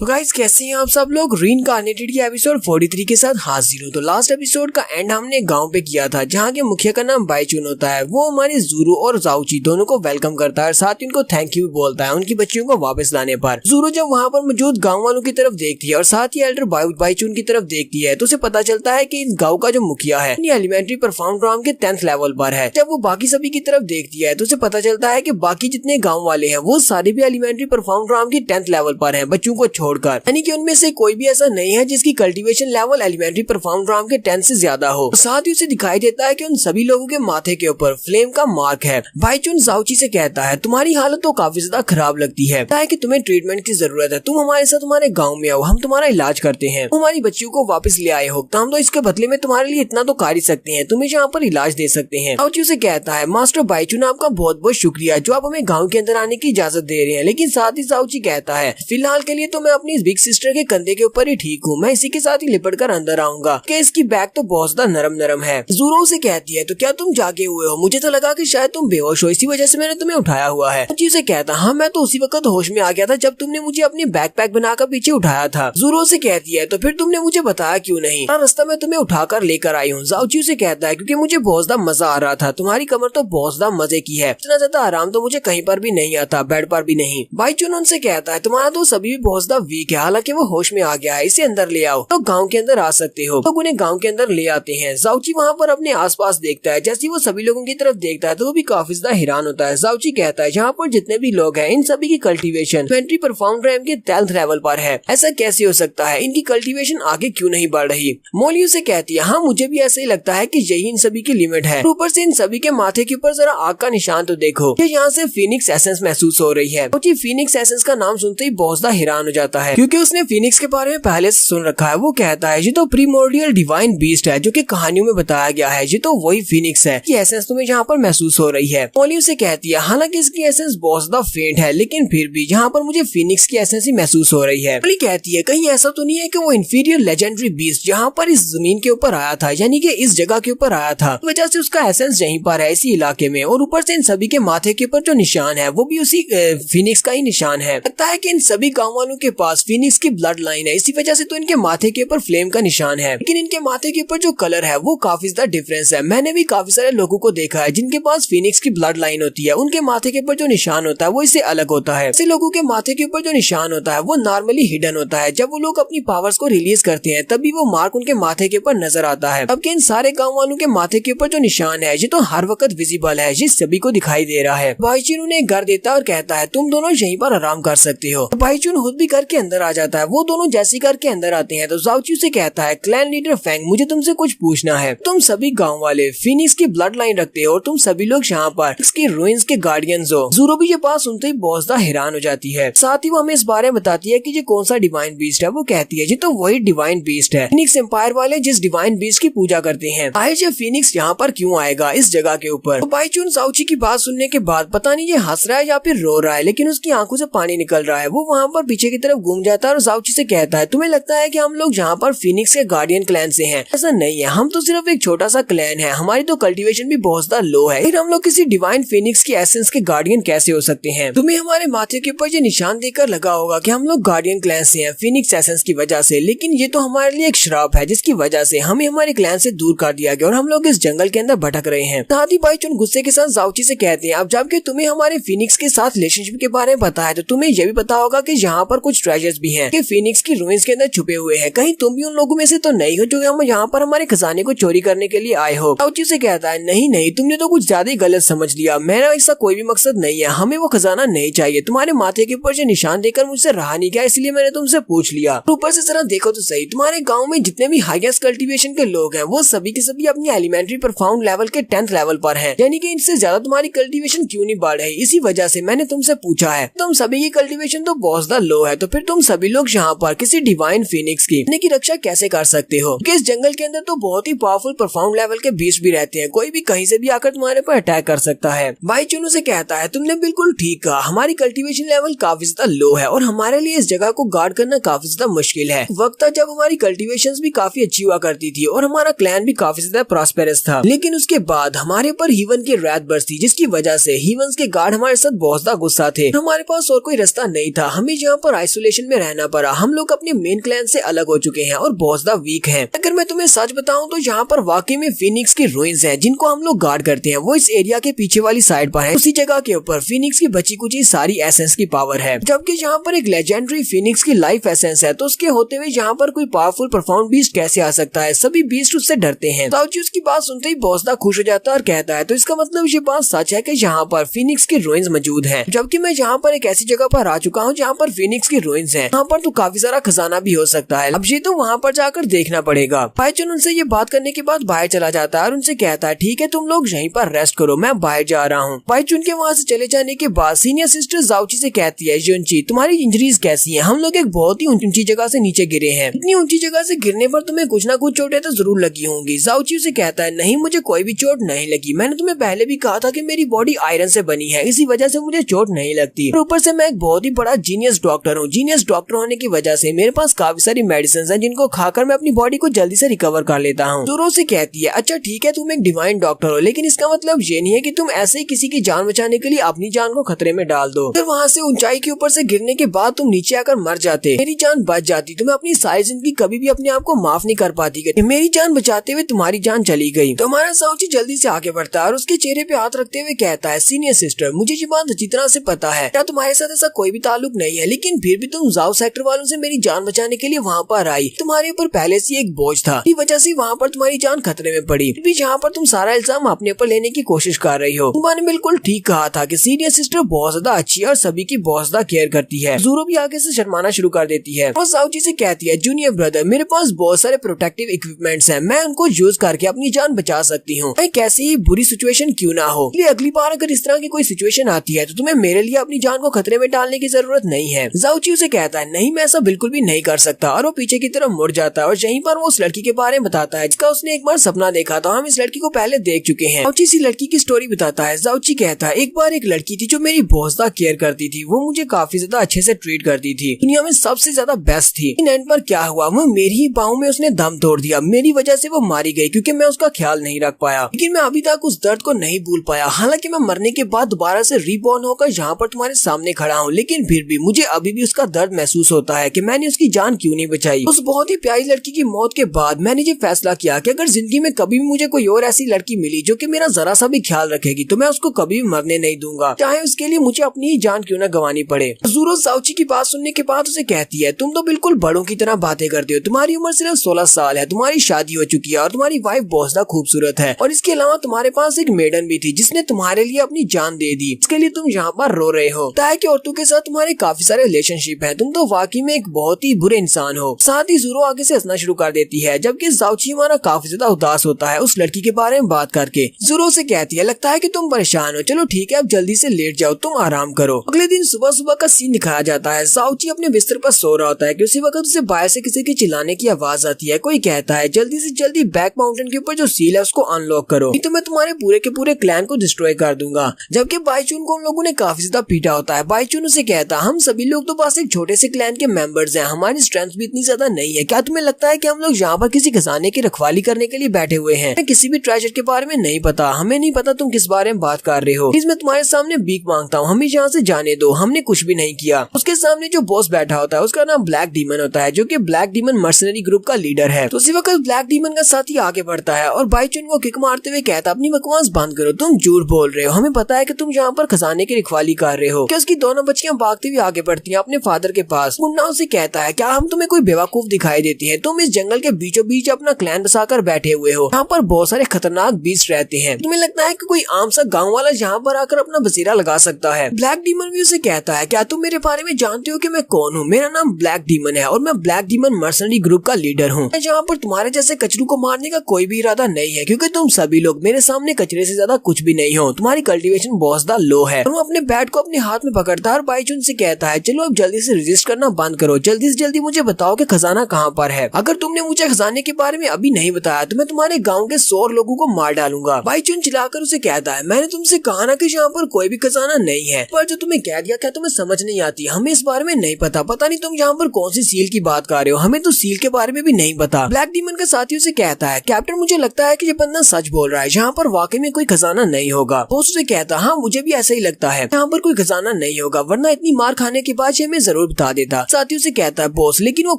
तो गाइस कैसे हैं आप सब लोग। रीइंकार्नेटेड की एपिसोड 43 के साथ हाजिर हूं। तो लास्ट एपिसोड का एंड हमने गांव पे किया था जहां के मुखिया का नाम बाइचुन होता है। वो हमारे ज़ूरो और जाओची दोनों को वेलकम करता है, साथ ही उनको थैंक यू भी बोलता है उनकी बच्चियों को वापस लाने पर। ज़ूरो जब वहाँ पर मौजूद गाँव वालों की तरफ देखती है और साथ ही एल्डर बाइचुन की तरफ देखती है तो उसे पता चलता है की इस गाँव का जो मुखिया है एलिमेंट्री परफॉर्म के 10th लेवल पर है। जब वो बाकी सभी की तरफ देखती है तो उसे पता चलता है की बाकी जितने गाँव वाले हैं वो सारे भी एलिमेंट्री परफॉर्म की 10th लेवल पर है बच्चों को छोड़कर, यानी कि उनमें से कोई भी ऐसा नहीं है जिसकी कल्टीवेशन लेवल एलिमेंट्री परफॉर्म के 10 से ज्यादा हो। साथ ही उसे दिखाई देता है कि उन सभी लोगों के माथे के ऊपर फ्लेम का मार्क है। बाइचुन जाओची से कहता है तुम्हारी हालत तो काफी ज्यादा खराब लगती है कि तुम्हें ट्रीटमेंट की जरूरत है, तुम हमारे साथ हमारे गाँव में आओ, हम तुम्हारा इलाज करते हैं। हमारी बच्चियों को वापस ले आए हो तो हम तो इसके बदले में तुम्हारे लिए इतना तो कर ही सकते हैं, तुम्हें यहाँ पर इलाज दे सकते हैं। जाओची उसे कहता है मास्टर बाइचुन आपका बहुत बहुत शुक्रिया जो आप हमें गाँव के अंदर आने की इजाजत दे रहे हैं, लेकिन साथ ही जाओची कहता है फिलहाल के लिए तो मैं अपनी बिग सिस्टर के कंधे के ऊपर ही ठीक हूँ, मैं इसी के साथ ही लिपट कर अंदर आऊंगा कि इसकी बैग तो बहुत ज्यादा नरम है। ज़ूरो से कहती है तो क्या तुम जागे हुए हो, मुझे तो लगा कि शायद तुम बेहोश हो, इसी वजह से मैंने तुम्हें उठाया हुआ है। उसे कहता हाँ मैं तो उसी वक्त होश में आ गया था जब तुमने मुझे अपनी बैकपैक बनाकर पीछे उठाया था। ज़ूरो से कहती है तो फिर तुमने मुझे बताया क्यों नहीं, रास्ता में तुम्हें उठाकर लेकर आई हूँ। जाओची से कहता है क्योंकि मुझे बहुत ज्यादा मजा आ रहा था, तुम्हारी कमर तो बहुत ज्यादा मजे की है, इतना ज्यादा आराम तो मुझे कहीं पर भी नहीं आता, बेड पर भी नहीं। बाइचुन उनसे कहता है तुम्हारा तो सभी भी बहुत ज्यादा वीक है, हालांकि वो होश में आ गया है, इसे अंदर ले आओ। तो गांव के अंदर आ सकते हो। तो उन्हें गांव के अंदर ले आते हैं। जाओची वहाँ पर अपने आसपास देखता है, जैसे वो सभी लोगों की तरफ देखता है तो वो भी काफी ज्यादा हैरान होता है। जाओची कहता है यहाँ पर जितने भी लोग हैं इन सभी की कल्टीवेशन एलिमेंट्री परफॉर्म के 10th लेवल पर है, ऐसा कैसे हो सकता है, इनकी कल्टीवेशन आगे क्यों नहीं बढ़ रही। मोली उसे कहती है हाँ मुझे भी ऐसा ही लगता है कि यही इन सभी की लिमिट है। ऊपर से इन सभी के माथे के ऊपर जरा आग का निशान तो देखो, यहाँ से फीनिक्स एसेंस महसूस हो रही है। तो फीनिक्स एसेंस का नाम सुनते ही बहुत ज्यादा हैरान हो जाता है क्योंकि उसने फीनिक्स के बारे में पहले से सुन रखा है। वो कहता है ये तो प्रीमोर्डियल डिवाइन बीस्ट है जो कि कहानियों में बताया गया है, ये तो वही फीनिक्स है, ये एसेंस तुम्हें यहाँ पर महसूस हो रही है। मोली उसे कहती है हालांकि इसकी एसेंस बहुत ज्यादा फेंट है लेकिन फिर भी यहाँ पर मुझे फीनिक्स की एसेंस ही महसूस हो रही है। मोली कहती है कहीं ऐसा तो नहीं है कि वो इंफीरियर लेजेंडरी बीस्ट जहाँ पर इस जमीन के ऊपर आया था, यानी कि इस जगह के ऊपर आया था, वजह से उसका एसेंस यहीं पर है इसी इलाके में, और ऊपर से इन सभी के माथे के ऊपर जो निशान है वो भी उसी फीनिक्स का ही निशान है। लगता है कि इन सभी गाँव वालों के पास फीनिक्स की ब्लड लाइन है, इसी वजह से तो इनके माथे के ऊपर फ्लेम का निशान है, लेकिन इनके माथे के ऊपर जो कलर है वो काफी ज्यादा डिफरेंस है। मैंने भी काफी सारे लोगों को देखा है जिनके पास फीनिक्स की ब्लड लाइन होती है, उनके माथे के ऊपर जो निशान होता है वो इससे अलग होता है। ऐसे लोगों के माथे के ऊपर जो निशान होता है वो नॉर्मली हिडन होता है, जब वो लोग अपनी पावर्स को रिलीज करते हैं तभी वो मार्क उनके माथे के ऊपर नजर आता है। अब इन सारे गाँव वालों के माथे के ऊपर जो निशान है ये तो हर वक्त विजिबल है, ये सभी को दिखाई दे रहा है। बाइचुन उन्हें घर देता है और कहता है तुम दोनों यहीं पर आराम कर सकते हो। बाइचुन खुद भी घर के अंदर आ जाता है। वो दोनों जैसे घर के अंदर आते हैं तो जाओची से कहता है क्लैन लीडर फैंग मुझे तुमसे कुछ पूछना है, तुम सभी गाँव वाले फीनिक्स की ब्लड लाइन रखते हो और तुम सभी लोग यहाँ पर इसके रूइंस के गार्डियंस हो। ज़ूरो भी ये बात सुनते ही बहुत ज्यादा हैरान हो जाती है। साथ ही वो हमें इस बारे में बताती है कि ये कौन सा डिवाइन बीस्ट है। वो कहती है ये तो वही डिवाइन बीस्ट है, फीनिक्स एम्पायर वाले जिस डिवाइन बीस्ट की पूजा करते हैं। आखिर ये फीनिक्स यहाँ पर क्यों आएगा इस जगह के ऊपर। तो बाइचुन जाओची की बात सुनने के बाद पता नहीं ये हंस रहा है या फिर रो रहा है, लेकिन उसकी आंखों से पानी निकल रहा है। वो वहाँ पर पीछे की तरफ घूम जाता है और जाओची से कहता है तुम्हें लगता है कि हम लोग यहाँ पर फीनिक्स के गार्डियन क्लैन से हैं, ऐसा नहीं है, हम तो सिर्फ एक छोटा सा क्लैन है, हमारी तो कल्टीवेशन भी बहुत ज्यादा लो है, फिर हम लोग किसी डिवाइन फीनिक्स की एसेंस के गार्डियन कैसे हो सकते हैं। तुम्हें हमारे माथे के ऊपर ये निशान देखकर लगा होगा कि हम लोग गार्डियन क्लैन से हैं फीनिक्स एसेंस की वजह से, लेकिन ये तो हमारे लिए एक श्राप है जिसकी वजह से हमें हमारे क्लैन से दूर कर दिया गया और हम लोग इस जंगल के अंदर भटक रहे हैं। दादी बाइचुन गुस्से के साथ जाओची से कहते हैं अब जबकि तुम्हें हमारे फीनिक्स के साथ रिलेशनशिप के बारे में पता है तो तुम्हें यह भी पता होगा कि यहाँ पर कुछ ट्रेजर्स भी हैं कि फीनिक्स की रूइंस के अंदर छुपे हुए हैं, कहीं तुम भी उन लोगों में से तो नहीं हो जो हम यहाँ पर हमारे खजाने को चोरी करने के लिए आए हो। जाओची से कहता है नहीं नहीं तुमने तो कुछ ज्यादा ही गलत समझ लिया, मेरा ऐसा कोई भी मकसद नहीं है, हमें वो खजाना नहीं चाहिए, तुम्हारे माथे के ऊपर जो निशान देकर मुझसे रहा नहीं गया इसलिए मैंने तुमसे पूछ लिया। ऊपर से जरा देखो तो सही, तुम्हारे गाँव में जितने भी हाईएस्ट कल्टीवेशन के लोग हैं वो सभी के सभी अपनी एलिमेंट्री परफॉर्म लेवल के 10th लेवल पर है, यानी कि इनसे ज्यादा तुम्हारी कल्टीवेशन क्यों नहीं बढ़ रही, इसी वजह से मैंने तुमसे पूछा है। तुम सभी की कल्टीवेशन तो बहुत ज्यादा लो है, तो फिर तुम सभी लोग यहाँ पर किसी डिवाइन फीनिक्स की रक्षा कैसे कर सकते हो, क्योंकि इस जंगल के अंदर तो बहुत ही पावरफुल परफॉर्म लेवल के बीस्ट भी रहते हैं, कोई भी कहीं से भी आकर तुम्हारे पर अटैक कर सकता है। बाइचुन से कहता है तुमने बिल्कुल ठीक कहा, हमारी कल्टीवेशन लेवल काफी ज्यादा लो है और हमारे लिए इस जगह को गार्ड करना काफी ज्यादा मुश्किल है। वक्त था जब हमारी कल्टीवेशन भी काफी अच्छी हुआ करती थी और हमारा क्लैन भी काफी ज्यादा प्रॉस्पेरस था, लेकिन उसके बाद हमारे पर हीवन की रैत बरसी जिसकी वजह से हीवंस के गार्ड हमारे साथ बहुत ज्यादा गुस्सा थे, हमारे पास और कोई रास्ता नहीं था, हमें यहाँ पर आइसोलेट आइसोलेशन में रहना पड़ा। हम लोग अपने मेन क्लैन से अलग हो चुके हैं और बहुत ज्यादा वीक हैं। अगर मैं तुम्हें सच बताऊं तो यहाँ पर वाकई में फिनिक्स की रूइंस हैं जिनको हम लोग गार्ड करते हैं। वो इस एरिया के पीछे वाली साइड पर है। उसी जगह के ऊपर फिनिक्स की बची कुची सारी एसेंस की पावर है, जबकि यहाँ पर एक लेजेंडरी फिनिक्स की लाइफ एसेंस है। तो उसके होते हुए यहाँ पर कोई पावरफुल परफॉर्म बीस्ट कैसे आ सकता है? सभी बीस्ट उससे डरते हैं। साउची उसकी बात सुनते ही बहुत ज्यादा खुश हो जाता है और कहता है तो इसका मतलब ये बात सच है कि यहाँ पर फिनिक्स की रूइंस मौजूद है, जबकि मैं यहाँ पर एक ऐसी जगह पर आ चुका हूँ जहाँ पर फिनिक्स की रूइंस है। यहाँ पर तो काफी सारा खजाना भी हो सकता है। अब ये तो वहाँ पर जाकर देखना पड़ेगा। बाइचुन उनसे ये बात करने के बाद बाहर चला जाता है और उनसे कहता है ठीक है तुम लोग यहीं पर रेस्ट करो, मैं बाहर जा रहा हूँ। बाइचुन के वहाँ से चले जाने के बाद सीनियर सिस्टर जाउची से कहती है जुनची तुम्हारी इंजरीज कैसी है? हम लोग एक बहुत ही ऊंची जगह से नीचे गिरे हैं। इतनी ऊंची जगह से गिरने पर तुम्हें कुछ ना कुछ चोटें तो जरूर लगी होंगी। जाउची से कहता है नहीं मुझे कोई भी चोट नहीं लगी। मैंने तुम्हें पहले भी कहा था कि मेरी बॉडी आयरन से बनी है, इसी वजह से मुझे चोट नहीं लगती। और ऊपर से मैं एक बहुत ही बड़ा जीनियस डॉक्टर हूँ। जीनियस डॉक्टर होने की वजह से मेरे पास काफी सारी मेडिसिन है जिनको खाकर मैं अपनी बॉडी को जल्दी से रिकवर कर लेता हूँ। जोरो से कहती है अच्छा ठीक है तुम एक डिवाइन डॉक्टर हो, लेकिन इसका मतलब ये नहीं है कि तुम ऐसे ही किसी की जान बचाने के लिए अपनी जान को खतरे में डाल दो। फिर वहाँ से ऊंचाई के ऊपर से गिरने के बाद तुम नीचे आकर मर जाते, मेरी जान बच जाती तो मैं अपनी सारी जिंदगी कभी भी अपने आप को माफ नहीं कर पाती कि मेरी जान बचाते हुए तुम्हारी जान चली गई। तो हमारा साउची जल्दी से आगे बढ़ता है और उसके चेहरे पे हाथ रखते हुए कहता है सीनियर सिस्टर मुझे ये बात अच्छी तरह से पता है क्या तुम्हारे साथ ऐसा कोई भी ताल्लुक नहीं है, लेकिन फिर भी तुम जाओ सेक्टर वालों से मेरी जान बचाने के लिए वहाँ पर आई। तुम्हारे ऊपर पहले से एक बोझ था, इस वजह से वहाँ पर तुम्हारी जान खतरे में पड़ी। फिर भी यहाँ पर तुम सारा इल्जाम अपने ऊपर लेने की कोशिश कर रही हो। तुम्हारे बिल्कुल ठीक कहा था कि सीनियर सिस्टर बहुत ज्यादा अच्छी है और सभी की बहुत ज्यादा केयर करती है। ज़ोरो भी आगे से शर्माना शुरू कर देती है और साउची से कहती है जूनियर ब्रदर मेरे पास बहुत सारे प्रोटेक्टिव इक्विपमेंट्स हैं, मैं उनको यूज करके अपनी जान बचा सकती हूँ, कैसी ही बुरी सिचुएशन क्यों ना हो। अगली बार अगर इस तरह की कोई सिचुएशन आती है तो तुम्हें मेरे लिए अपनी जान को खतरे में डालने की जरूरत नहीं है। जाउची उसे कहता है नहीं मैं ऐसा बिल्कुल भी नहीं कर सकता और वो पीछे की तरफ मुड़ जाता है और यहीं पर वो उस लड़की के बारे में बताता है जिसका उसने एक बार सपना देखा था। हम इस लड़की को पहले देख चुके हैं। जाउची इसी लड़की की स्टोरी बताता है। जाउची कहता है एक बार एक लड़की थी जो मेरी बहुत ज्यादा केयर करती थी, वो मुझे काफी ज्यादा अच्छे से ट्रीट करती थी, दुनिया में सबसे ज्यादा बेस्ट थी। इन एंड पर क्या हुआ, वो मेरी ही बाहों में उसने दम तोड़ दिया, मेरी वजह से वो मारी गई क्योंकि मैं उसका ख्याल नहीं रख पाया। लेकिन मैं अभी तक उस दर्द को नहीं भूल पाया। हालांकि मैं मरने के बाद दोबारा से रीबॉर्न होकर यहाँ पर तुम्हारे सामने खड़ा हूँ, लेकिन फिर भी मुझे अभी भी उसका दर्द महसूस होता है कि मैंने उसकी जान क्यों नहीं बचाई। उस बहुत ही प्यारी लड़की की मौत के बाद मैंने ये फैसला किया कि अगर जिंदगी में कभी भी मुझे कोई और ऐसी लड़की मिली जो कि मेरा जरा सा भी ख्याल रखेगी तो मैं उसको कभी भी मरने नहीं दूंगा, चाहे उसके लिए मुझे अपनी ही जान क्यों न गंवानी पड़े। ज़ोरो साउची की बात सुनने के बाद उसे कहती है तुम तो बिल्कुल बड़ों की तरह बातें करते हो, तुम्हारी उम्र सिर्फ 16 साल है, तुम्हारी शादी हो चुकी है और तुम्हारी वाइफ बहुत ज्यादा खूबसूरत है और इसके अलावा तुम्हारे पास एक मेडन भी थी जिसने तुम्हारे लिए अपनी जान दे दी। इसके लिए तुम यहाँ पर रो रहे हो। ताकि कि औरतों के साथ तुम्हारे काफी सारे रिलेशनशिप है, तुम तो वाकई में एक बहुत ही बुरे इंसान हो। साथ ही ज़ोरो आगे से हंसना शुरू कर देती है जबकि जाउची हमारा काफी ज्यादा उदास होता है उस लड़की के बारे में बात करके। ज़ोरो से कहती है लगता है कि तुम परेशान हो, चलो ठीक है अब जल्दी से लेट जाओ, तुम आराम करो। अगले दिन सुबह सुबह का सीन दिखाया जाता है। जाउची अपने बिस्तर पर सो रहा होता है कि उसी वक्त उसे बाहर से किसी के चिल्लाने की आवाज आती है। कोई कहता है जल्दी से जल्दी बैक माउंटेन के ऊपर जो सील है उसको अनलॉक करो, नहीं तो मैं तुम्हारे पूरे के पूरे क्लैन को डिस्ट्रॉय कर दूंगा। जबकि बाइचुन को उन लोगों ने काफी ज्यादा पीटा होता है। बाइचुन उसे कहता है हम सभी लोग तो बस एक छोटे से क्लैन के मेंबर्स हैं, हमारी स्ट्रेंथ भी इतनी ज्यादा नहीं है, क्या तुम्हें लगता है कि हम लोग यहाँ पर किसी खजाने की रखवाली करने के लिए बैठे हुए हैं? किसी भी ट्रेजर के बारे में नहीं पता, हमें नहीं पता तुम किस बारे में बात कर रहे हो। प्लीज मैं तुम्हारे सामने भीख मांगता हूँ, हमें यहाँ से जाने दो, हमने कुछ भी नहीं किया। उसके सामने जो बॉस बैठा होता है उसका नाम ब्लैक डीमन होता है जो कि ब्लैक डीमन मर्सनरी ग्रुप का लीडर है। तो उसी वक्त ब्लैक डीमन का साथी आगे बढ़ता है और बाइचुन को किक मारते हुए कहता अपनी बकवास बंद करो, तुम झूठ बोल रहे हो, हमें पता है कि तुम यहाँ पर खजाने की रखवाली कर रहे हो। उसकी दोनों बच्चियां भागती हुई आगे बढ़ती हैं अपने फादर के पास। मुन्ना उसे कहता है क्या हम तुम्हें कोई बेवकूफ दिखाई देती है, तुम इस जंगल के बीचों बीच अपना क्लैन बसाकर बैठे हुए हो, यहाँ पर बहुत सारे खतरनाक बीस्ट रहते हैं, तुम्हें लगता है कि कोई आम सा गाँव वाला यहाँ पर आकर अपना बसेरा लगा सकता है। ब्लैक डीमन भी उसे कहता है क्या तुम मेरे बारे में जानते हो कि मैं कौन हूँ? मेरा नाम ब्लैक डीमन है और मैं ब्लैक डीमन मर्सनरी ग्रुप का लीडर हूँ। जहाँ पर तुम्हारे जैसे कचरू को मारने का कोई भी इरादा नहीं है क्योंकि तुम सभी लोग मेरे सामने कचरे से ज्यादा कुछ भी नहीं हो, तुम्हारी कल्टीवेशन बहुत ज्यादा लो है। वो अपने बैट को अपने हाथ में पकड़ता है और बाइचुन से कहता है चलो अब जल्दी से रजिस्ट करना बंद करो, जल्दी से जल्दी मुझे बताओ कि खजाना कहाँ पर है। अगर तुमने मुझे खजाने के बारे में अभी नहीं बताया तो मैं तुम्हारे गाँव के 100 लोगों को मार डालूंगा। बाइचुन चिल्लाकर उसे कहता है मैंने तुमसे कहा ना कि यहाँ पर कोई भी खजाना नहीं है, पर जो तुम्हें कह दिया क्या तुम्हें समझ नहीं आती? हमें इस बारे में नहीं पता, पता नहीं तुम यहाँ पर कौन सी सील की बात कर रहे हो, हमें तो सील के बारे में भी नहीं पता। ब्लैक डीमन का साथी उसे कहता है कैप्टन मुझे लगता है कि ये बंदा सच बोल रहा है, यहाँ पर वाकई में कोई खजाना नहीं होगा। बॉस उसे कहता हाँ मुझे भी ऐसा ही लगता है, यहाँ पर कोई खजाना नहीं होगा, वरना इतनी मार खाने के बाद ये हमें जरूर बता देता। साथ ही उसे कहता है बॉस लेकिन वो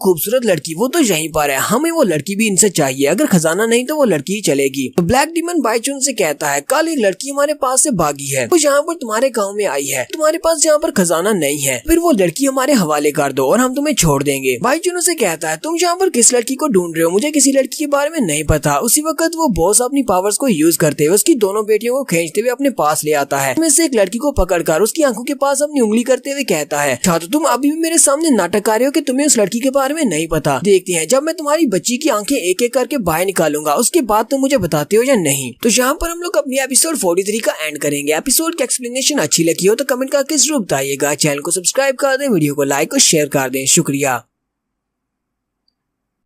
खूबसूरत लड़की वो तो यहीं पर है, हमें वो लड़की भी इनसे चाहिए, अगर खजाना नहीं तो वो लड़की ही चलेगी। तो ब्लैक डीमन बाइचुन से कहता है कल एक लड़की हमारे पास से भागी है, वो यहाँ पर तुम्हारे गाँव में आई है, तुम्हारे पास यहाँ पर खजाना नहीं है, फिर वो लड़की हमारे हवाले कर दो और हम तुम्हें छोड़ देंगे। बाइचुन से कहता है तुम यहाँ पर किस लड़की को ढूंढ रहे हो, मुझे किसी लड़की के बारे में नहीं पता। उसी वक्त वो बॉस अपनी पावर्स को यूज करते हुए उसकी दोनों बेटियों को खींचते हुए अपने पास ले आता है। उसमें से एक लड़की को पकड़कर उसकी आंखों के पास अपनी उंगली करते हुए कहता है छात्र तुम अभी भी मेरे सामने नाटक कर रहे हो कि तुम्हें उस लड़की के बारे में नहीं पता। देखते हैं जब मैं तुम्हारी बच्ची की आंखें एक एक करके बाहर निकालूंगा उसके बाद तुम मुझे बताते हो या नहीं। तो यहाँ पर हम लोग अपनी एपिसोड 43 का एंड करेंगे। एपिसोड की एक्सप्लेनेशन अच्छी लगी हो तो कमेंट करके जरूर बताइएगा। चैनल को सब्सक्राइब कर दें, वीडियो को लाइक और शेयर कर दें। शुक्रिया।